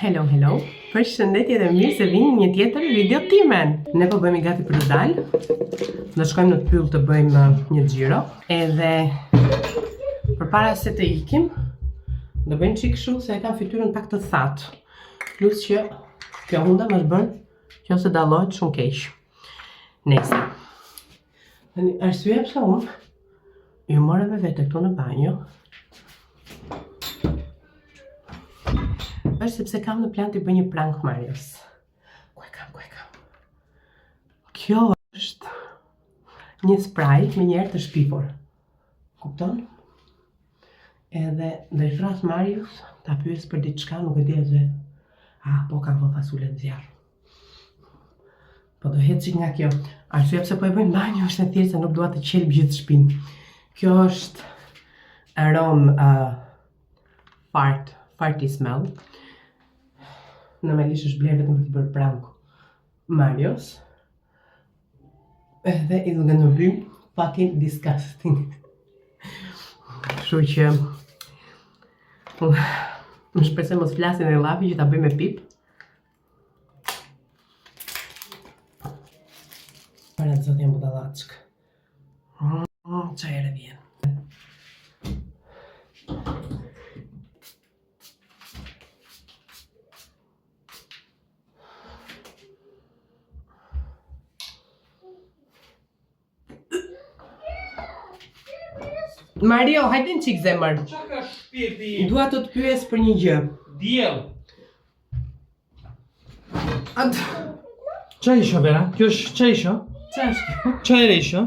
Hello, hello. Përshëndetje dhe mirë se vini një tjetër video timen. Ne po bëjmë gati për të dalë. Do shkojmë në Pyll të bëjmë një xhiro. Edhe përpara se të ikim, do bëjmë çik kështu se e kam fytyrën pak të thatë. Plus që kjo hunda më bën që se dallohet shumë keq. Nëse. Tani arsyeja pse unë ju mora me vete këtu në banjo. Është sepse kam në plan të bëj një prank Marios. Ku e kam? Kjo është një spray me një erë të shpifur. Kupton? Edhe do i thras Marios ta pyes për diçka, nuk e di se po kam vënë fasule në zjarr. Po do hec nga kjo. Arsyeja pse po e bëj në banjo është thjesht se nuk dua të qelb gjithë shtëpinë. Kjo është aromë farty smell. Normalisht është bler vetëm për të bërë prank Marios. Edhe it's gonna be fucking disgusting. Kështu që më shpresoj mos flasin e llafi që ta bëj me pip. Para të zotë jam budalaçk. Çaj herë vjen. Mario, hajde në qik zemër. Qa ka shpirti? Dua të të pyes për një gjë. Diell. Qa isha, Vera? Kjo është qa isha? Qa është? Qa ere isha?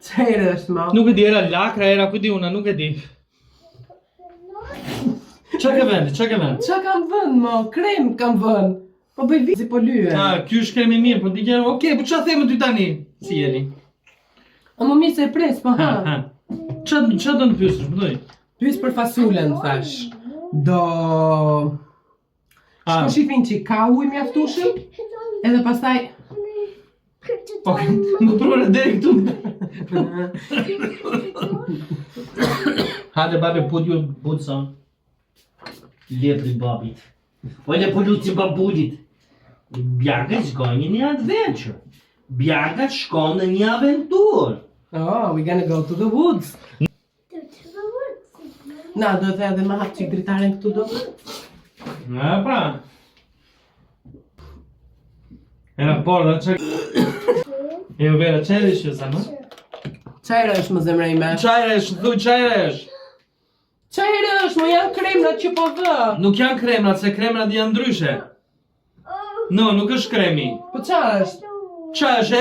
Qa ere është, ma? Nuk e di, era lakra, era ku di una, nuk e di. Qa ke vend? Qa kam vend, ma? Krem kam vend. Po bëj vizi po lyhe. Kjo është kremi mirë, po t'i gjerë, okej, po qa theme ty tani? Si jeni? O më mirë se e pres, po ha. Qa do në pysësh, më doj? Pys për fasulen, thash. Do... Shko shifin që ka uj mjaftushëm, edhe pastaj... Po, më prore deri këtu. Hade babi, put some. Lepri babit. Olle puluci babulit. Bjargat shkojnë një adventure. Bjargat shkon në një aventur. Oh, we're gonna go to the woods. Na, do të edhe ma hap qik dritaren këtu do? Na, pra. Era porda, që... Jo, Vera, që ere ishë, sa më? Qajre është më zemre ime? Qajre është, thuj qajre është. Qajre është, më janë kremrat që po vë. Nuk janë kremrat, se kremrat janë ndryshe. No, nuk është kremi. Po qa është? Qa është,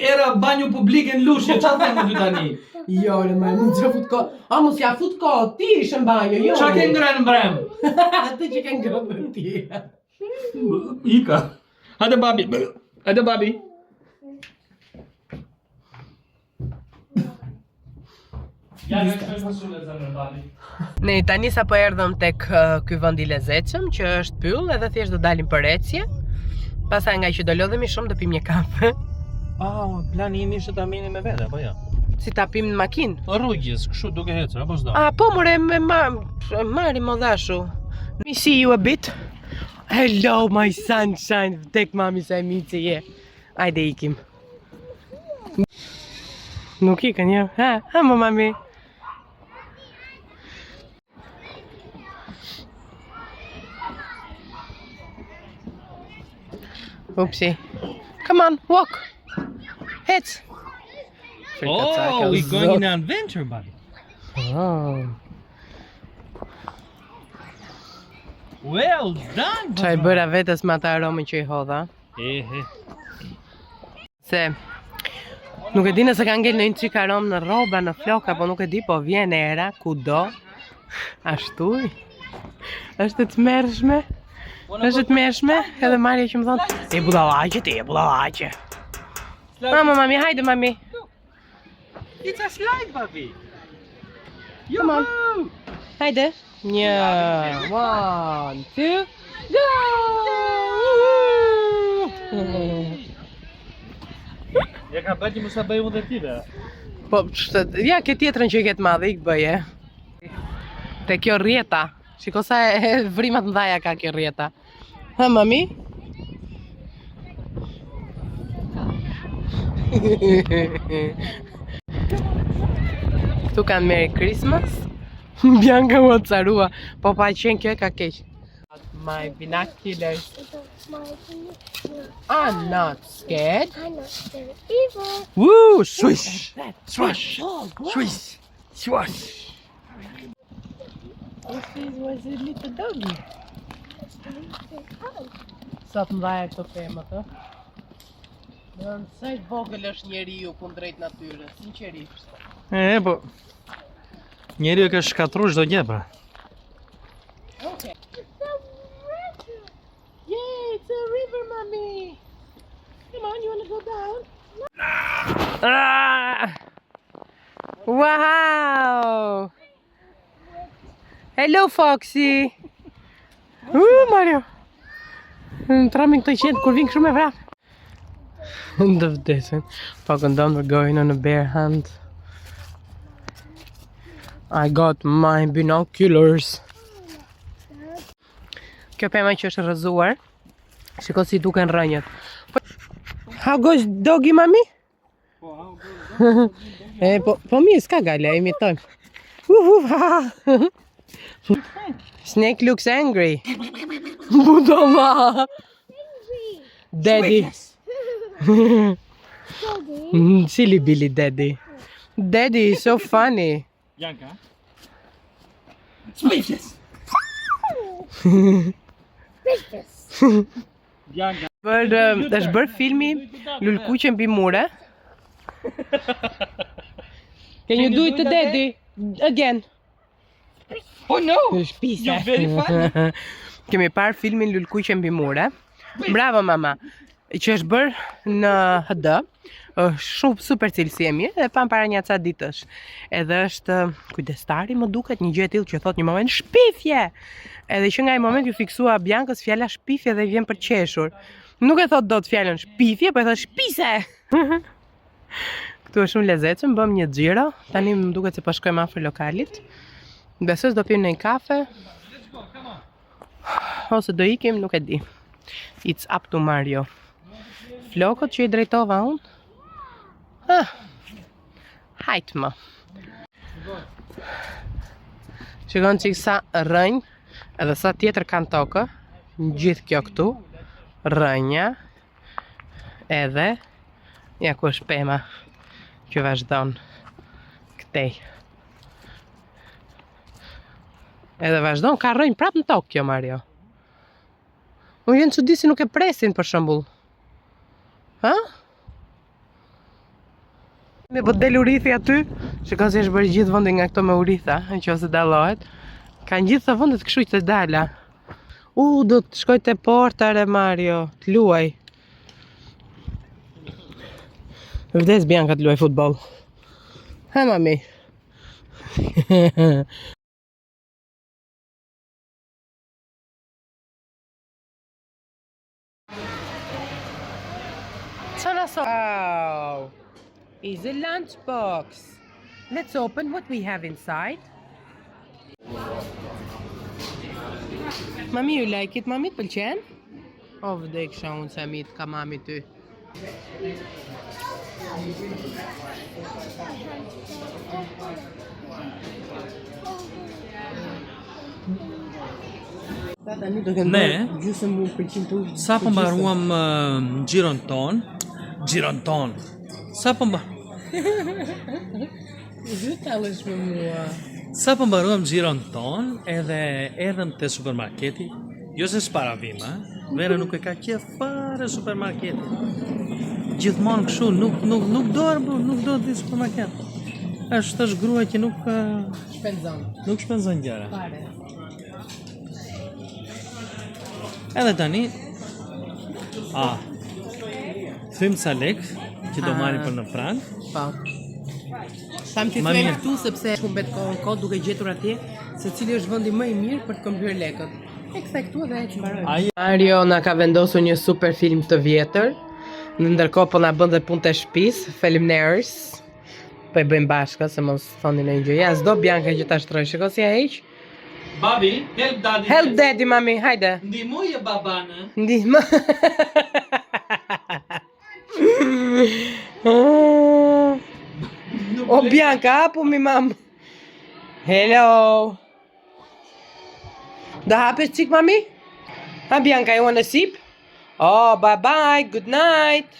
era banju publike në Lushje, qa theme ty tani? Jo, në më nuk që fut ko... A, mos ja fut ko, ti ishë në banjo, jo. Qa ke ngrën mbrem? Ti që ke ngrën në ti. Ika. Hajde babi. Hajde babi. Ja, në që fasule zemër babi. Ne, tani sa po erdhëm tek ky vend i lezetshëm, që është Pyll, edhe thjesht do dalim për ecje. Pastaj nga që do lodhemi shumë do pim një kafe. Plani imi ishte ta mini me vete, apo jo? Si ta pim në makinë? Rrugjes, kështu duke hecur, apo s'do? Po more me marrim o dashu. Let me see you a bit. Hello my sunshine. Tek mami sa e mici je. Ajde ikim. Nuk ikën jo? Ha më mami. Oopsie. Come on, walk. Hit. Oh, we're going on an adventure, buddy. Oh. Well done, buddy. Çaj bëra vetes me atë aromën që i hodha. Se nuk e di nëse ka ngel në një çik aromë në rroba, në floka, po nuk e di, po vjen era kudo. Ashtu. Është të tmerrshme. Është të mërshme, edhe Marja që më thonë e budallaqe. Mami, hajde mami. It's a slide, baby. Come on. Hajde. 1, 2, go! Ja ka bëti mos ta bëj unë dhe ti, Vera. Po, ja, ke tjetrën që i ketë madhe, i bëje. Te kjo rjeta. Shiko sa e vrimat mdhaja ka kjo rjeta. Ha, mami? Këtu kanë Merry Christmas. Bianca u acarua. Po pa qenë kjo e ka keq. My binoculars. I'm not scared. I'm not scared either. Woo! Swish! Swash! Swish! Swash! This was a little doggy. Sa të mdhaja këto femët, ë? Sa i vogël është njeriu kundrejt natyrës, sinqerisht. Po. Njeriu ka shkatruar çdo gjë pra. Okay. It's a river. Yay, it's a river, mommy. Come on, you wanna go down? Ah! Wow! Hello, Foxy! Mario! Tramin këto qenë kur vinë shumë e vrap. Ndë vdesin. Po këndon, we're going on a bear hunt. I got my binoculars. Kjo pema që është rrëzuar. Shiko si duken rënjët. How goes doggy, mami? Po mi, s'ka gale, imitojmë. Snake looks angry. Budova. Daddy. Silly Billy Daddy. Daddy is so funny. Bianca. Speechless. Bianca. Është bërë filmi Lulkuqe mbi mure. Can you do it to Daddy? Again. Oh no! Shpisa. You're very funny. Kemi parë filmin Lulkuqe mbi mure. Bravo mama. Që është bërë në HD. Shumë super cilësi e mirë dhe pam para një ca ditësh. Edhe është kujdestari më duket një gjë e tillë që thot një moment shpifje. Edhe që nga ai moment ju fiksua Biancës fjala shpifje dhe vjen për qeshur. Nuk e thot dot fjalën shpifje, po e thot shpise. Këtu është shumë lezetshëm, bëm një xhiro. Tani më duket se po shkojmë afër lokalit. Besoj do pim një kafe. Ose do ikim, nuk e di. It's up to Mario. Flokët që i drejtova unë. Hajtë më. Shikon që sa rënjë edhe sa tjetër kanë tokë. Në gjithë kjo këtu. Rënja. Edhe ja ku është pema që vazhdon këtej. Edhe vazhdon, ka rënjë prap në tokë kjo Mario. Unë jenë çudi si nuk e presin për shembull. Ha? Me po del urithi aty, shikon se është bërë gjithë vendi nga këto me uritha, nëse dallohet. Kanë gjithë të vendet kështu që dala. Do të shkoj te porta re Mario, të luaj. Vdes Bianca të luaj futboll. Ha mami. Oh, is a lunchbox. Let's open what we have inside. Mami, you like it? Mami, të pëlqen? Vdek kisha unë se mi të ka mami ty. Ne, sa po mbaruam xhiron ton. Sa po Sa po mbaruam xhiron ton, edhe erdhëm te supermarketi. Jo se s'paravim, Vera nuk e ka qef fare supermarketi. Gjithmonë kështu, nuk do të supermarket. Është grua që nuk shpenzon gjëra. Fare. Edhe tani, thym sa lek që do marrim për në frank. Po. Tham ti thua këtu sepse humbet kohë duke gjetur atje se cili është vendi më i mirë për të këmbyer lekët. E kthe këtu dhe që mbaroj. Mario na ka vendosur një super film të vjetër. Në ndërkohë po na bën dhe punë të shtëpisë. Faleminderit Po e bëjmë bashkë, se mos thoni në gjë. Ja, s'do Bianca që ta shtroj, shiko si ja heq. Babi, help daddy. Help daddy, mami, hajde. Ndihmoje babanë. Ndihmo. O Bianca, hapu mi mam. Hello. Do hapësh çik, mami? Ha Bianca, you wanna sip? Oh, bye bye, good night.